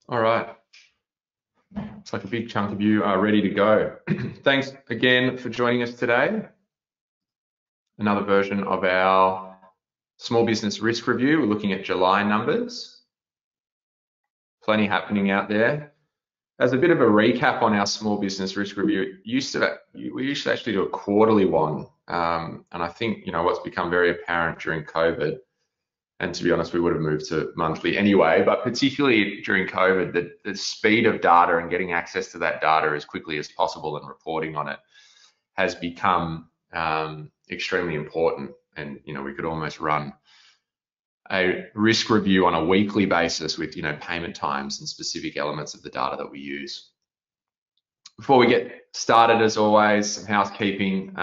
All right. It's like a big chunk of you are ready to go. Thanks again for joining us today. Another version of our small business risk review. We're looking at July numbers. Plenty happening out there. As a bit of a recap on our small business risk review, we used to actually do a quarterly one. And I think, what's become very apparent during COVID, and to be honest, we would have moved to monthly anyway, but particularly during COVID, the speed of data and getting access to that data as quickly as possible and reporting on it has become extremely important. And, we could almost run a risk review on a weekly basis with, payment times and specific elements of the data that we use. Before we get started, as always, some housekeeping.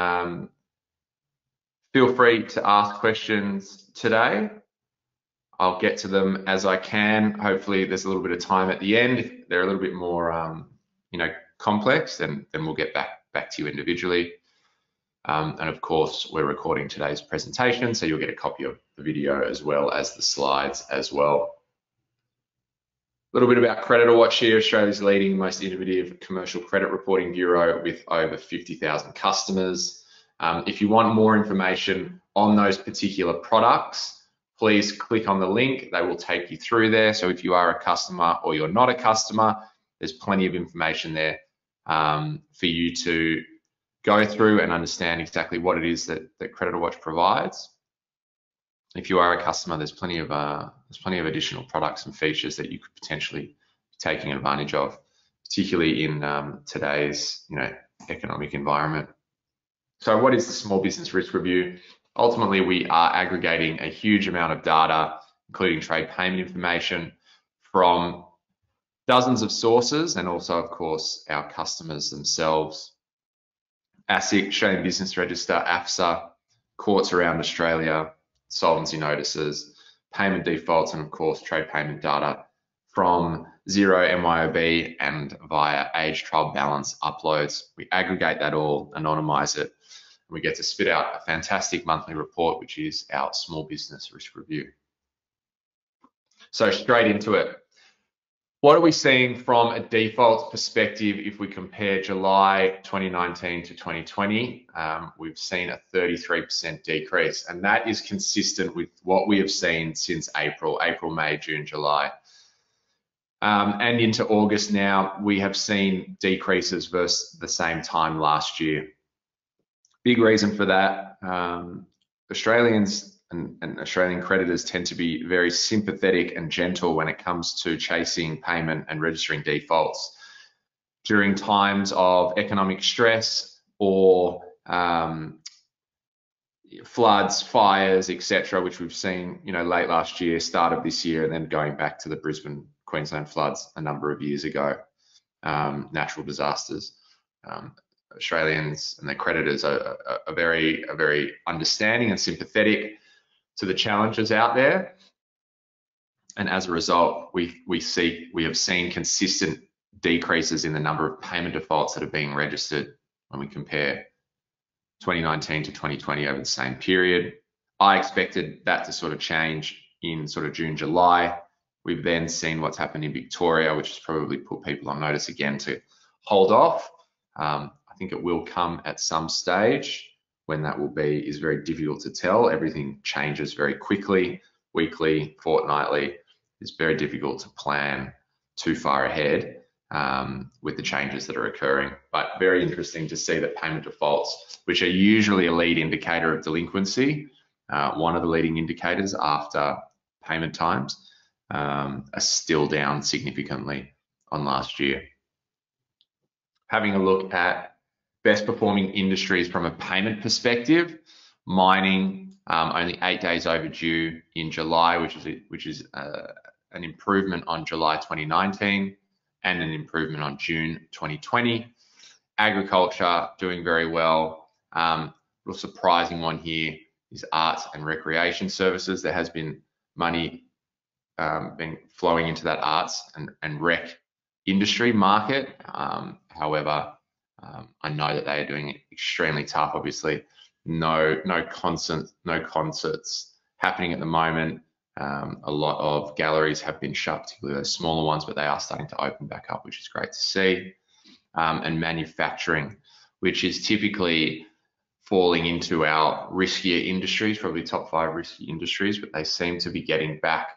Feel free to ask questions today. I'll get to them as I can. Hopefully there's a little bit of time at the end. If they're a little bit more, complex, then we'll get back to you individually. And of course, we're recording today's presentation, so you'll get a copy of the video as well as the slides as well. A little bit about CreditorWatch here, Australia's leading, most innovative commercial credit reporting bureau with over 50,000 customers. If you want more information on those particular products, please click on the link. They will take you through there. So if you are a customer or you're not a customer, there's plenty of information there for you to go through and understand exactly what it is that CreditorWatch provides. If you are a customer, there's plenty of additional products and features that you could potentially be taking advantage of, particularly in today's economic environment. So what is the small business risk review? Ultimately, we are aggregating a huge amount of data, including trade payment information, from dozens of sources, and also, of course, our customers themselves. ASIC, Australian Business Register, AFSA, courts around Australia, solvency notices, payment defaults, and of course, trade payment data from Xero, MYOB, and via age trial balance uploads. We aggregate that all, anonymize it, and we get to spit out a fantastic monthly report, which is our small business risk review. So straight into it. What are we seeing from a default perspective if we compare July 2019 to 2020? We've seen a 33% decrease, and that is consistent with what we have seen since April, May, June, July. And into August now, we have seen decreases versus the same time last year. Big reason for that, Australians and Australian creditors tend to be very sympathetic and gentle when it comes to chasing payment and registering defaults. During times of economic stress or floods, fires, etc., which we've seen, late last year, start of this year, and then going back to the Brisbane, Queensland floods a number of years ago, natural disasters. Australians and their creditors are very understanding and sympathetic to the challenges out there, and as a result, we have seen consistent decreases in the number of payment defaults that are being registered when we compare 2019 to 2020 over the same period. I expected that to sort of change in sort of June, July. We've then seen what's happened in Victoria, which has probably put people on notice again to hold off. I think it will come at some stage. When that will be is very difficult to tell. Everything changes very quickly, weekly, fortnightly. It's very difficult to plan too far ahead with the changes that are occurring. But very interesting to see that payment defaults, which are usually a lead indicator of delinquency, one of the leading indicators after payment times, are still down significantly on last year. Having a look at best performing industries from a payment perspective, mining only 8 days overdue in July, which is an improvement on July 2019 and an improvement on June 2020. Agriculture doing very well. Real surprising one here is arts and recreation services. There has been money been flowing into that arts and rec industry market. However, I know that they are doing it extremely tough. Obviously, no concerts happening at the moment. A lot of galleries have been shut, particularly those smaller ones, but they are starting to open back up, which is great to see. And manufacturing, which is typically falling into our riskier industries, probably top 5 risky industries, but they seem to be getting back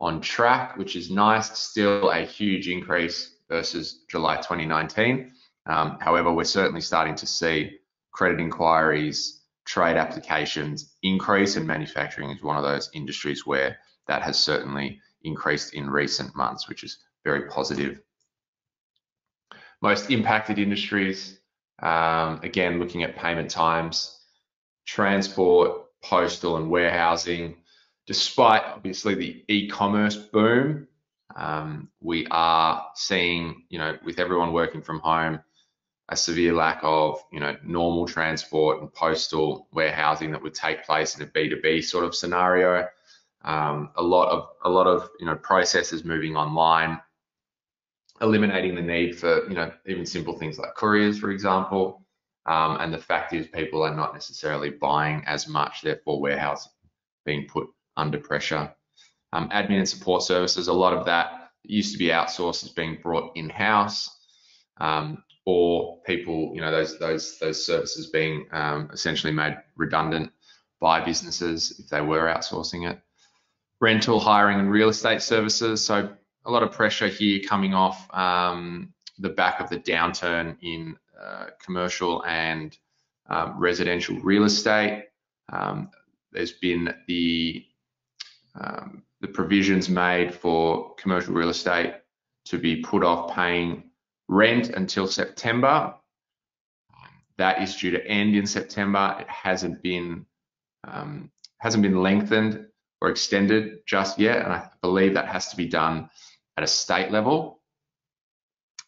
on track, which is nice. Still a huge increase versus July 2019. However, we're certainly starting to see credit inquiries, trade applications increase, and manufacturing is one of those industries where that has certainly increased in recent months, which is very positive. Most impacted industries, again, looking at payment times, transport, postal and warehousing. Despite obviously the e-commerce boom, we are seeing, with everyone working from home, a severe lack of, normal transport and postal warehousing that would take place in a B2B sort of scenario. A lot of processes moving online, eliminating the need for, even simple things like couriers, for example. And the fact is people are not necessarily buying as much, therefore warehousing being put under pressure. Admin and support services, a lot of that used to be outsourced is being brought in-house, or people, those services being essentially made redundant by businesses if they were outsourcing it. Rental, hiring and real estate services. So a lot of pressure here coming off the back of the downturn in commercial and residential real estate. There's been the provisions made for commercial real estate to be put off paying rent until September. That is due to end in September. It hasn't been lengthened or extended just yet, and I believe that has to be done at a state level.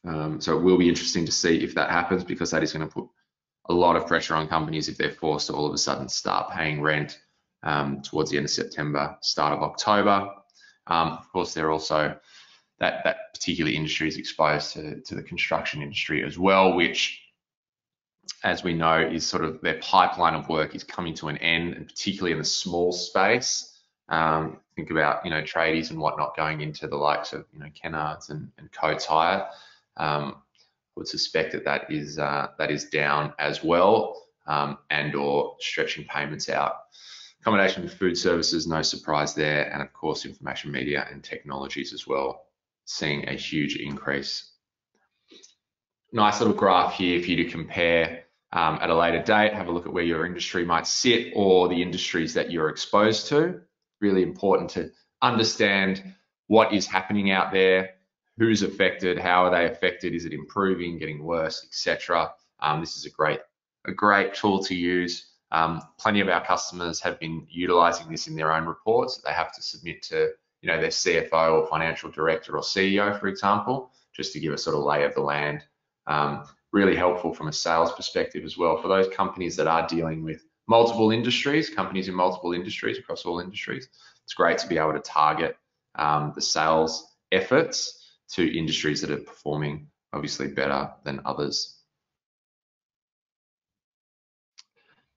So it will be interesting to see if that happens, because that is going to put a lot of pressure on companies if they're forced to all of a sudden start paying rent towards the end of September, start of October. Of course, they're also, that particular industry is exposed to the construction industry as well, which, as we know, is sort of their pipeline of work is coming to an end, and particularly in the small space. Think about, tradies and whatnot going into the likes of, Kennards and Coates Hire. I would suspect that is down as well, and or stretching payments out. Accommodation and food services, no surprise there, and of course information media and technologies as well, seeing a huge increase. Nice little graph here for you to compare at a later date. Have a look at where your industry might sit or the industries that you're exposed to. Really important to understand what is happening out there, who's affected, how are they affected, is it improving, getting worse, etc. This is a great tool to use. Plenty of our customers have been utilizing this in their own reports that they have to submit to, their CFO or financial director or CEO, for example, just to give a sort of lay of the land. Really helpful from a sales perspective as well for those companies that are dealing with multiple industries, companies in multiple industries, across all industries. It's great to be able to target the sales efforts to industries that are performing obviously better than others.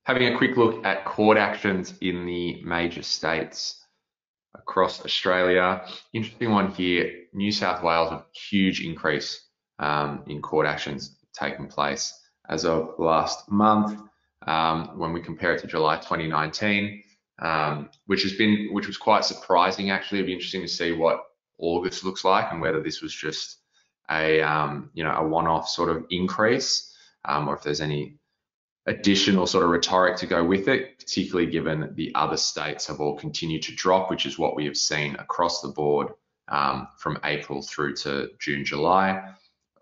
Having a quick look at court actions in the major states across Australia. Interesting one here, New South Wales, a huge increase in court actions taking place as of last month. When we compare it to July 2019, which was quite surprising actually. It'd be interesting to see what August looks like and whether this was just a one-off sort of increase, or if there's any additional sort of rhetoric to go with it, particularly given the other states have all continued to drop, which is what we have seen across the board from April through to June, July.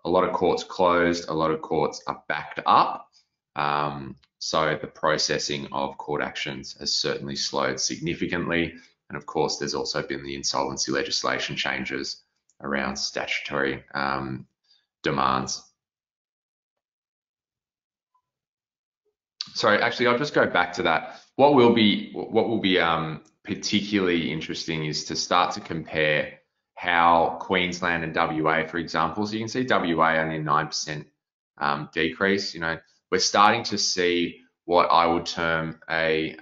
A lot of courts closed, a lot of courts are backed up. So the processing of court actions has certainly slowed significantly. And of course, there's also been the insolvency legislation changes around statutory demands. Sorry, actually, I'll just go back to that. What will be particularly interesting is to start to compare how Queensland and WA, for example, so you can see WA only 9% decrease. We're starting to see what I would term a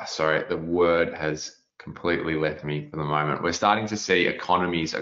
sorry, the word has completely left me for the moment. We're starting to see economies,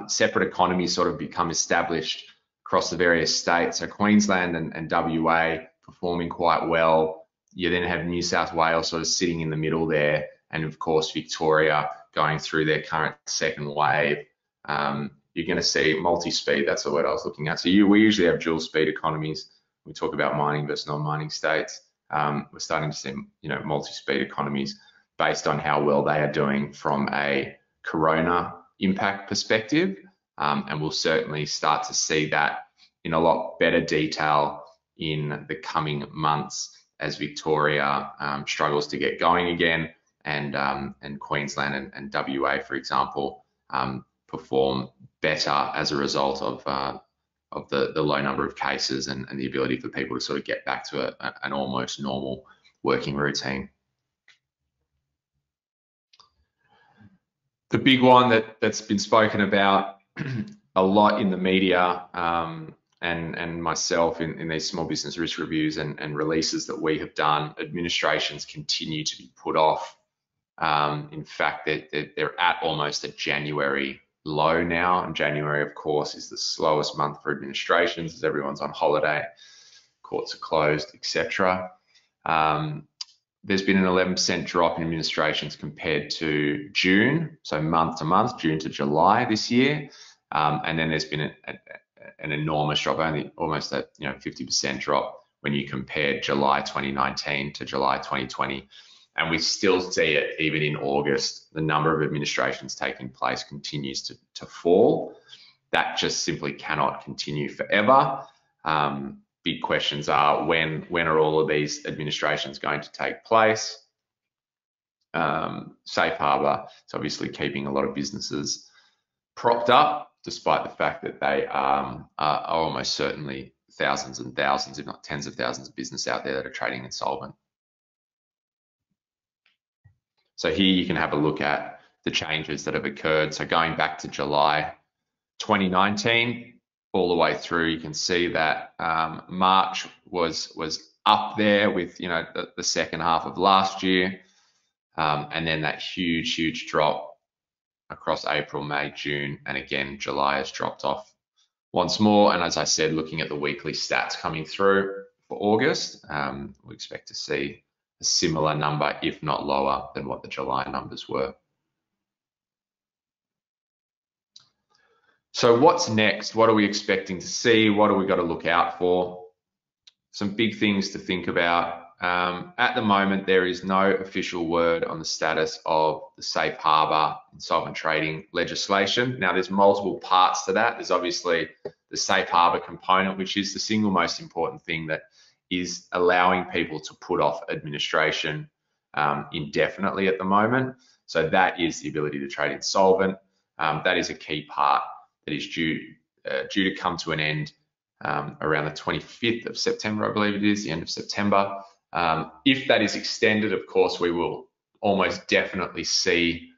separate economies sort of become established across the various states. So Queensland and WA performing quite well. You then have New South Wales sort of sitting in the middle there, and of course Victoria going through their current second wave. You're going to see multi-speed. That's the word I was looking at. So we usually have dual speed economies. We talk about mining versus non-mining states. We're starting to see, multi-speed economies based on how well they are doing from a corona impact perspective, and we'll certainly start to see that in a lot better detail in the coming months as Victoria struggles to get going again, and Queensland and WA, for example, perform better as a result of the low number of cases and the ability for people to sort of get back to an almost normal working routine. The big one that's been spoken about a lot in the media and myself in these small business risk reviews and releases that we have done, administrations continue to be put off. In fact, they're at almost a January low now, and January, of course, is the slowest month for administrations as everyone's on holiday, courts are closed, etc. There's been an 11% drop in administrations compared to June, so month to month, June to July this year, and then there's been an enormous drop, only almost a 50% drop when you compare July 2019 to July 2020. And we still see it even in August. The number of administrations taking place continues to fall. That just simply cannot continue forever. Big questions are when are all of these administrations going to take place? Safe Harbour is obviously keeping a lot of businesses propped up, despite the fact that they are almost certainly thousands and thousands, if not tens of thousands of businesses out there that are trading insolvent. So here you can have a look at the changes that have occurred. So going back to July 2019, all the way through, you can see that March was up there with the second half of last year, and then that huge drop across April, May, June, and again July has dropped off once more. And as I said, looking at the weekly stats coming through for August, we expect to see a similar number, if not lower, than what the July numbers were. So what's next? What are we expecting to see? What do we got to look out for? Some big things to think about. At the moment, there is no official word on the status of the Safe Harbour insolvent trading legislation. Now, there's multiple parts to that. There's obviously the Safe Harbour component, which is the single most important thing that is allowing people to put off administration indefinitely at the moment. So that is the ability to trade insolvent. That is a key part that is due to come to an end around the 25th of September, I believe it is, the end of September. If that is extended, of course, we will almost definitely see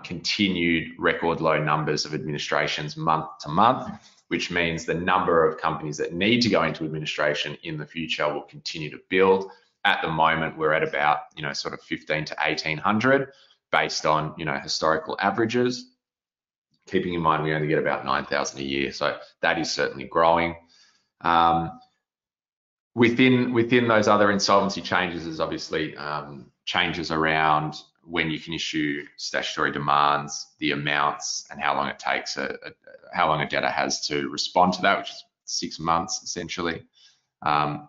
continued record low numbers of administrations month to month, which means the number of companies that need to go into administration in the future will continue to build. At the moment, we're at about, sort of 15 to 1800 based on, historical averages. Keeping in mind, we only get about 9,000 a year. So that is certainly growing. Within those other insolvency changes is obviously changes around when you can issue statutory demands, the amounts, and how long it takes, how long a debtor has to respond to that, which is 6 months essentially.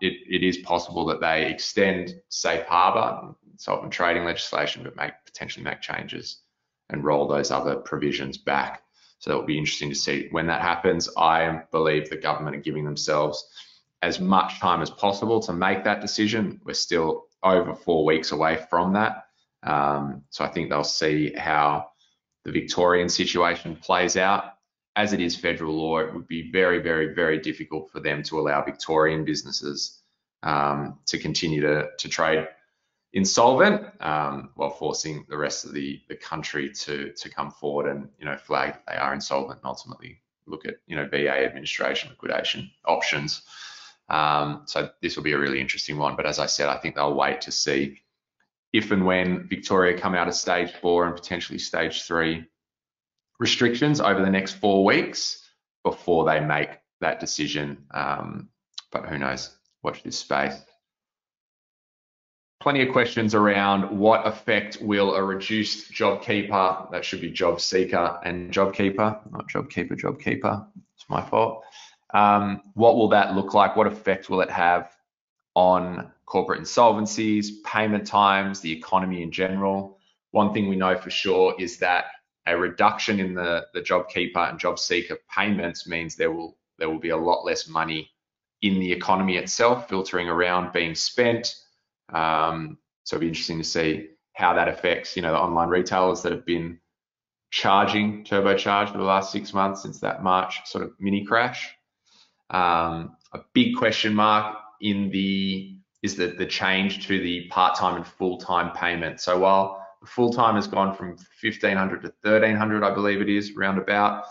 It is possible that they extend Safe Harbour insolvent trading legislation, but potentially make changes and roll those other provisions back. So that will be interesting to see when that happens. I believe the government are giving themselves as much time as possible to make that decision. We're still over 4 weeks away from that. So I think they'll see how the Victorian situation plays out. As it is federal law, it would be very, very, very difficult for them to allow Victorian businesses to continue to trade insolvent while forcing the rest of the country to come forward and flag that they are insolvent and ultimately look at VA administration liquidation options. So this will be a really interesting one. But as I said, I think they'll wait to see if and when Victoria come out of stage 4 and potentially stage 3 restrictions over the next 4 weeks before they make that decision. But who knows? Watch this space. Plenty of questions around what effect will a reduced JobKeeper, that should be job seeker and JobKeeper, not JobKeeper, it's my fault. What will that look like? What effect will it have on corporate insolvencies, payment times, the economy in general? One thing we know for sure is that a reduction in the JobKeeper and job seeker payments means there will be a lot less money in the economy itself filtering around being spent. So it'll be interesting to see how that affects, the online retailers that have been turbocharged for the last 6 months since that March sort of mini crash. A big question mark is the change to the part-time and full-time payment. So while the full-time has gone from $1,500 to $1,300, I believe it is, roundabout,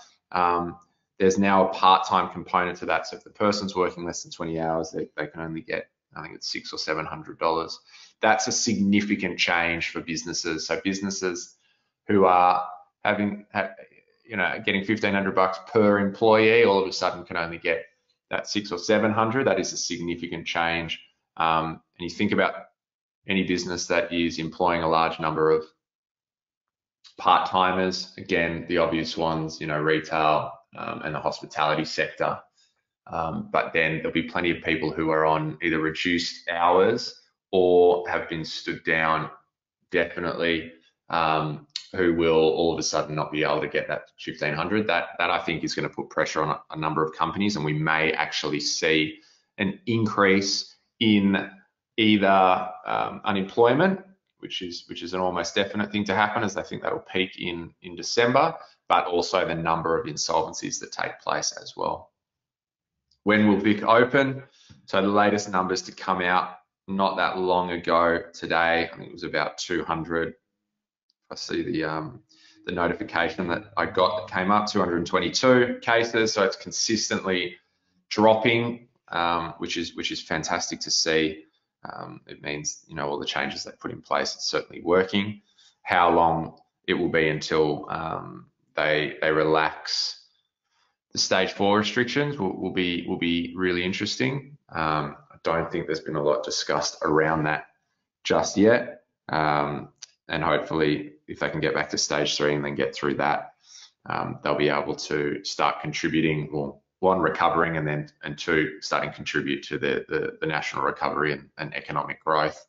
there's now a part-time component to that. So if the person's working less than 20 hours, they can only get, I think it's $600 or $700. That's a significant change for businesses. So businesses who are getting $1,500 per employee, all of a sudden can only get that $600 or $700. That is a significant change. And you think about any business that is employing a large number of part-timers, again, the obvious ones, retail and the hospitality sector. But then there'll be plenty of people who are on either reduced hours or have been stood down, definitely, who will all of a sudden not be able to get that $1,500. That I think is going to put pressure on a number of companies, and we may actually see an increase in either unemployment, which is an almost definite thing to happen, as they think that'll peak in December, but also the number of insolvencies that take place as well. When will Vic open? So the latest numbers to come out not that long ago today, I think it was about 200. I see the notification that I got that came up, 222 cases. So it's consistently dropping, which is fantastic to see. It means, all the changes they put in place, it's certainly working. How long it will be until they relax the stage 4 restrictions will be really interesting. I don't think there's been a lot discussed around that just yet. And hopefully, if they can get back to stage 3 and then get through that, they'll be able to start contributing, well, one, recovering, and two, starting to contribute to the national recovery and economic growth.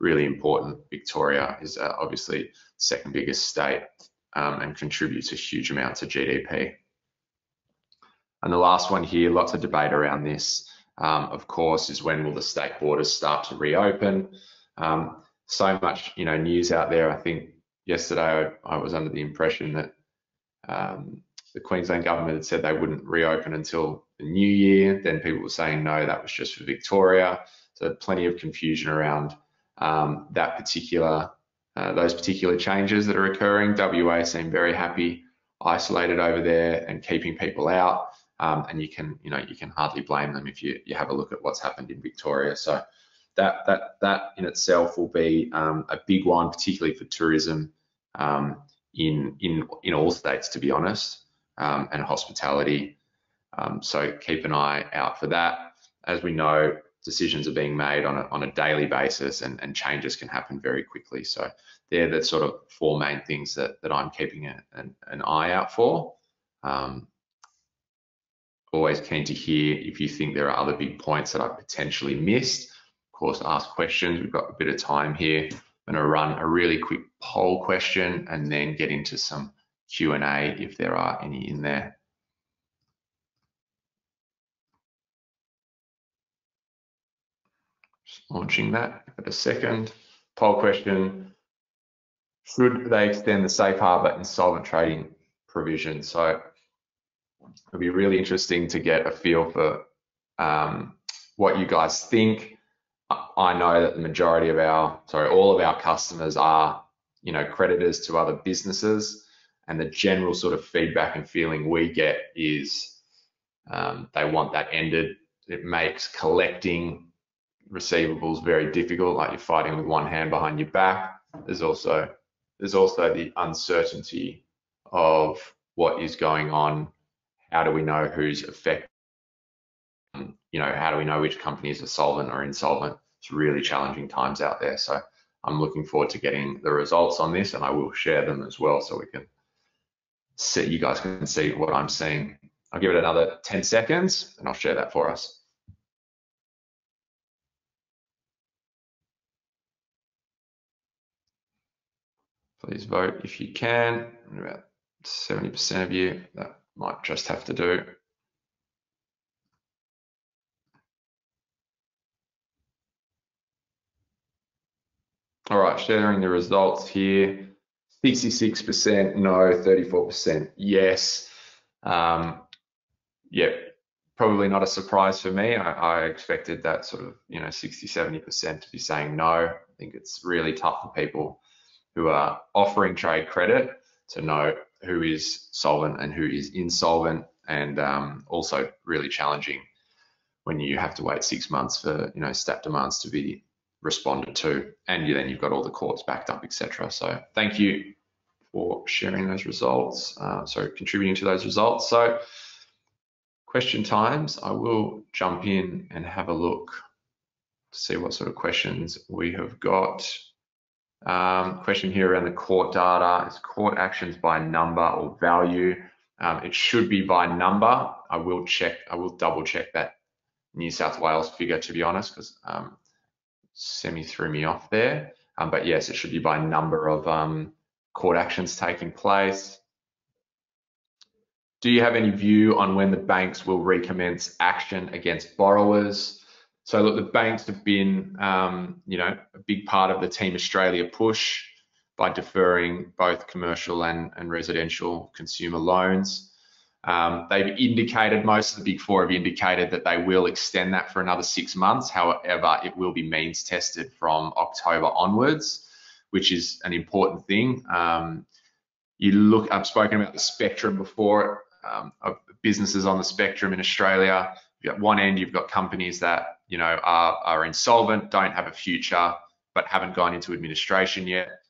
Really important. Victoria is obviously second biggest state and contributes a huge amount to GDP. And the last one here, lots of debate around this, of course, is when will the state borders start to reopen? So much, news out there. I think yesterday I was under the impression that the Queensland government had said they wouldn't reopen until the new year. Then people were saying, no, that was just for Victoria. So plenty of confusion around those particular changes that are occurring. WA seem very happy, isolated over there and keeping people out. And you can hardly blame them if you have a look at what's happened in Victoria. So that in itself will be a big one, particularly for tourism in all states, to be honest, and hospitality. So keep an eye out for that. As we know, decisions are being made on a daily basis, and changes can happen very quickly. So they're the sort of 4 main things that I'm keeping an eye out for. Always keen to hear if you think there are other big points that I've potentially missed. Of course, ask questions. We've got a bit of time here. I'm going to run a really quick poll question and then get into some Q&A if there are any in there. Just launching that for a second. Poll question: should they extend the safe harbour insolvent trading provision? So it'll be really interesting to get a feel for what you guys think. I know that the majority of all of our customers are, creditors to other businesses, and the general sort of feedback and feeling we get is they want that ended. It makes collecting receivables very difficult, like you're fighting with one hand behind your back. there's also the uncertainty of what is going on. How do we know who's affected? How do we know which companies are solvent or insolvent? It's really challenging times out there. So I'm looking forward to getting the results on this, and I will share them as well so we can see, you guys can see what I'm seeing. I'll give it another 10 seconds and I'll share that for us. Please vote if you can. About 70% of you, that might just have to do. All right, sharing the results here. 66% no, 34% yes. Yeah, probably not a surprise for me. I expected that sort of 60-70% to be saying no. I think it's really tough for people who are offering trade credit to know who is solvent and who is insolvent, and also really challenging when you have to wait 6 months for stat demands to be responded to, and then you've got all the courts backed up, etc. So thank you for sharing those results, contributing to those results. So question times, I will jump in and have a look to see what sort of questions we have got. Question here around the court data. Is court actions by number or value? It should be by number. I will double check that New South Wales figure, to be honest, because semi threw me off there. But yes, it should be by number of court actions taking place. Do you have any view on when the banks will recommence action against borrowers? So look, the banks have been, a big part of the Team Australia push by deferring both commercial and residential consumer loans. They've indicated, most of the big four have indicated that they will extend that for another 6 months. However, it will be means tested from October onwards, which is an important thing. I've spoken about the spectrum before of businesses on the spectrum in Australia. At one end, you've got companies that are insolvent, don't have a future, but haven't gone into administration yet.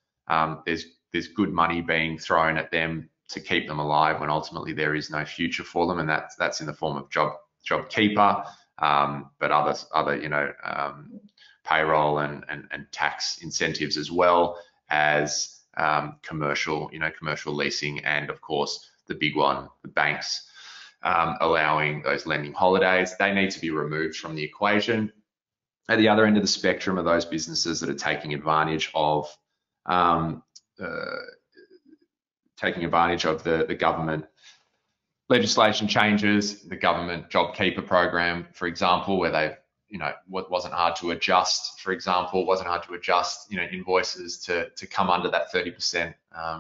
There's good money being thrown at them to keep them alive when ultimately there is no future for them, and that's in the form of JobKeeper, but other payroll and tax incentives, as well as commercial leasing, and of course the big one, the banks allowing those lending holidays. They need to be removed from the equation. At the other end of the spectrum are those businesses that are taking advantage of the government legislation changes, the government JobKeeper program, for example, where they've, wasn't hard to adjust, invoices to come under that 30%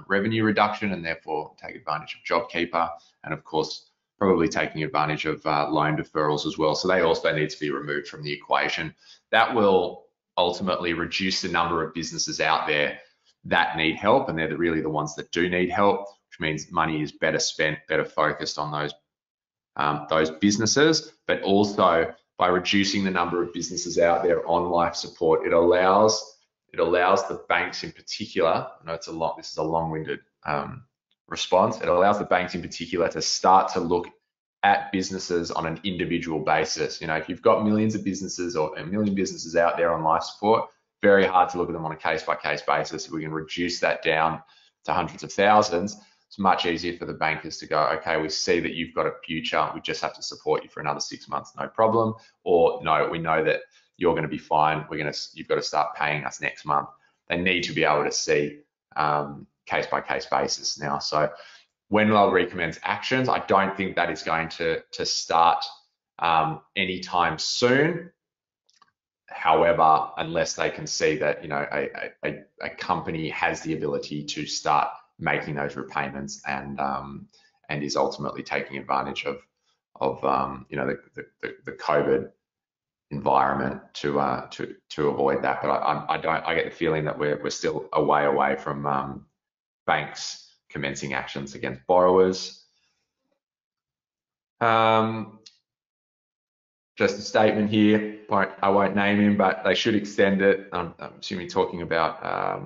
revenue reduction, and therefore take advantage of JobKeeper, and of course, probably taking advantage of loan deferrals as well. So they also need to be removed from the equation. That will ultimately reduce the number of businesses out there that need help, and they're really the ones that do need help, which means money is better spent, better focused on those businesses. But also, by reducing the number of businesses out there on life support, it allows the banks in particular. I know this is a long-winded response. It allows the banks in particular to start to look at businesses on an individual basis. If you've got millions of businesses or a million businesses out there on life support, very hard to look at them on a case-by-case basis. If we can reduce that down to hundreds of thousands, it's much easier for the bankers to go, okay, we see that you've got a future, we just have to support you for another 6 months, no problem. Or no, we know that you're going to be fine, you've got to start paying us next month. They need to be able to see case-by-case basis now. So when they'll recommence actions, I don't think that is going to start anytime soon. However, unless they can see that a company has the ability to start making those repayments and is ultimately taking advantage of the COVID environment to avoid that. But I get the feeling that we're still a way away from banks commencing actions against borrowers. Just a statement here. I won't name him, but they should extend it. I'm assuming talking about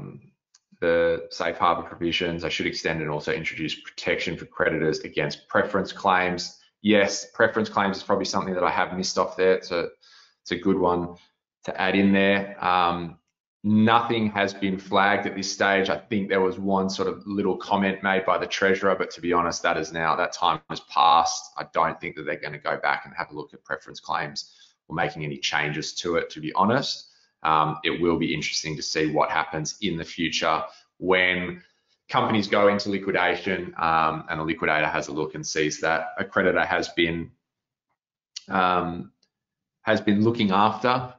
the safe harbor provisions. They should extend and also introduce protection for creditors against preference claims. Yes, preference claims is probably something that I have missed off there. It's a good one to add in there. Nothing has been flagged at this stage. I think there was one sort of little comment made by the treasurer, but to be honest, that time has passed. I don't think that they're going to go back and have a look at preference claims or making any changes to it, to be honest. It will be interesting to see what happens in the future when companies go into liquidation and a liquidator has a look and sees that a creditor has been looking after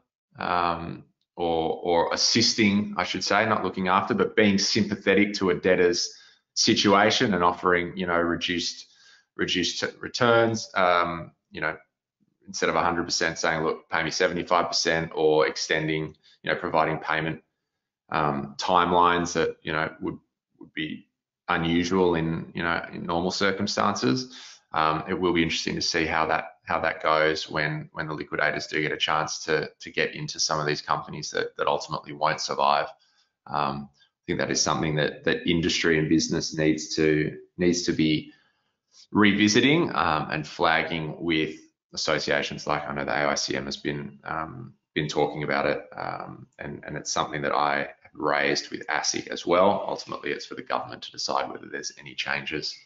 or assisting, I should say, not looking after, but being sympathetic to a debtor's situation and offering, reduced returns, instead of 100% saying, look, pay me 75%, or extending, providing payment timelines that, would be unusual in normal circumstances. It will be interesting to see how that goes when the liquidators do get a chance to get into some of these companies that ultimately won't survive. I think that is something that industry and business needs to be revisiting and flagging with associations like, I know the AICM has been talking about it, and it's something that I have raised with ASIC as well. Ultimately, it's for the government to decide whether there's any changes.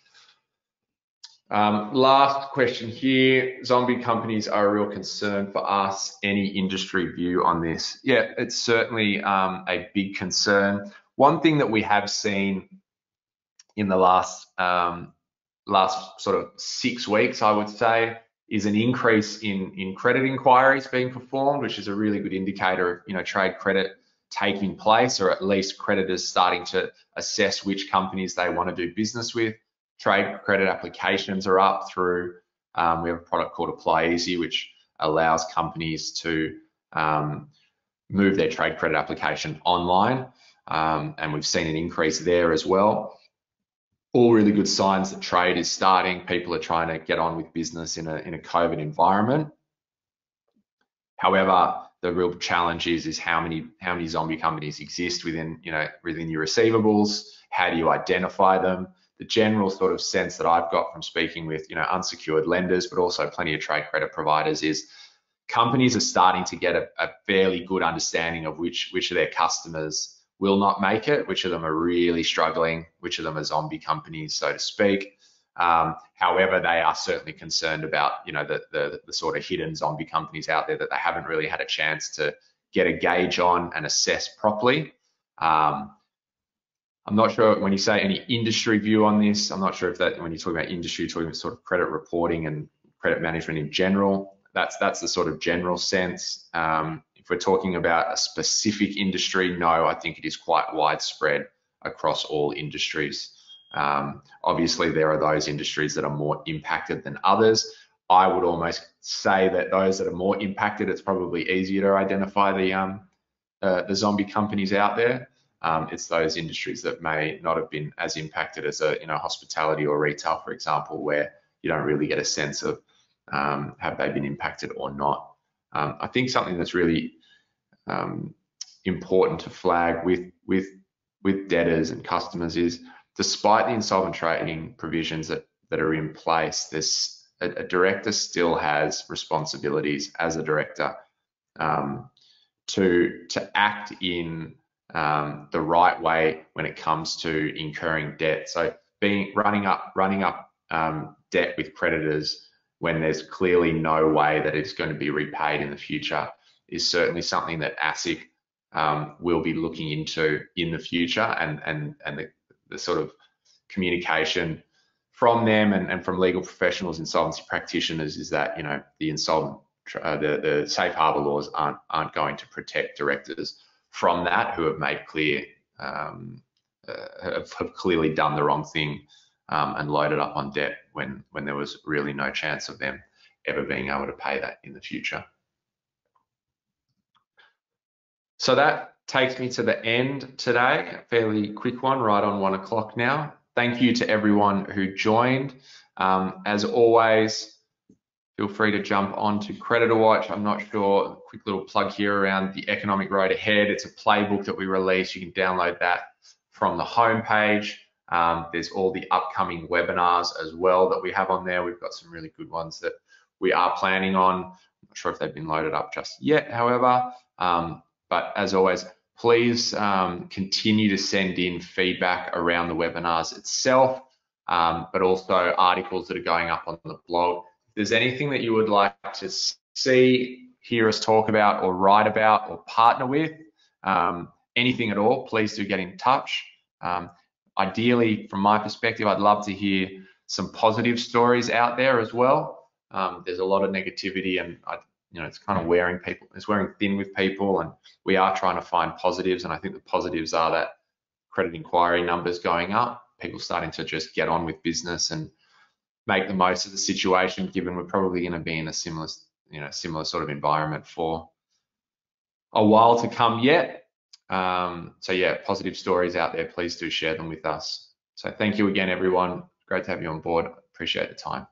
Last question here. Zombie companies are a real concern for us. Any industry view on this? Yeah, it's certainly a big concern. One thing that we have seen in the last sort of 6 weeks, I would say, is an increase in credit inquiries being performed, which is a really good indicator of trade credit taking place, or at least creditors starting to assess which companies they want to do business with. Trade credit applications are up through, we have a product called Apply Easy, which allows companies to move their trade credit application online, and we've seen an increase there as well. All really good signs that trade is starting. People are trying to get on with business in a COVID environment. However, the real challenge is how many zombie companies exist within your receivables. How do you identify them? The general sort of sense that I've got from speaking with unsecured lenders, but also plenty of trade credit providers, is companies are starting to get a fairly good understanding of which of their customers will not make it, which of them are really struggling, which of them are zombie companies, so to speak. However, they are certainly concerned about the sort of hidden zombie companies out there that they haven't really had a chance to get a gauge on and assess properly. I'm not sure, when you say any industry view on this, I'm not sure if that, when you talk about industry, you're talking about sort of credit reporting and credit management in general. That's the sort of general sense. If we're talking about a specific industry, no, I think it is quite widespread across all industries. Obviously, there are those industries that are more impacted than others. I would almost say that those that are more impacted, it's probably easier to identify the zombie companies out there. It's those industries that may not have been as impacted as hospitality or retail, for example, where you don't really get a sense of have they been impacted or not. I think something that's really important to flag with debtors and customers is, despite the insolvent trading provisions that are in place, a director still has responsibilities as a director to act in the right way when it comes to incurring debt. So running up debt with creditors when there's clearly no way that it's going to be repaid in the future is certainly something that ASIC will be looking into in the future, and the sort of communication from them and from legal professionals, insolvency practitioners, is that the safe harbor laws aren't going to protect directors from that, who have made clear have clearly done the wrong thing and loaded up on debt when there was really no chance of them ever being able to pay that in the future. So that takes me to the end today. A fairly quick one, right on 1 o'clock now. Thank you to everyone who joined. As always, feel free to jump on to CreditorWatch. I'm not sure, quick little plug here around the Economic Road Ahead. It's a playbook that we release. You can download that from the homepage. There's all the upcoming webinars as well that we have on there. We've got some really good ones that we are planning on. I'm not sure if they've been loaded up just yet, however, but as always, please continue to send in feedback around the webinars itself, but also articles that are going up on the blog. If there's anything that you would like to see, hear us talk about or write about or partner with, anything at all, please do get in touch. Ideally, from my perspective, I'd love to hear some positive stories out there as well. There's a lot of negativity, and it's kind of wearing thin with people, and we are trying to find positives. And I think the positives are that credit inquiry numbers going up, people starting to just get on with business and make the most of the situation, given we're probably going to be in a similar sort of environment for a while to come yet. So yeah, positive stories out there, please do share them with us. So thank you again, everyone. Great to have you on board. Appreciate the time.